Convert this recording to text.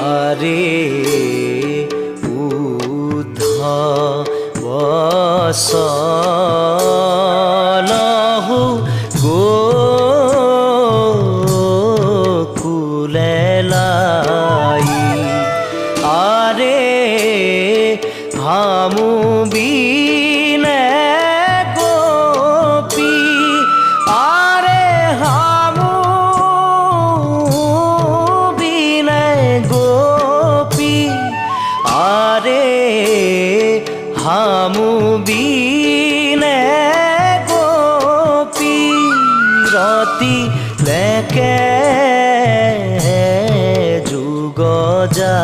আরে উদ্ধবসলহু গোকুলেলাই আরে হামু বিনে গোপী আরে হামু বিনে গোপী আরে হামু বিনে গোপী রতি লেকে যুগ যা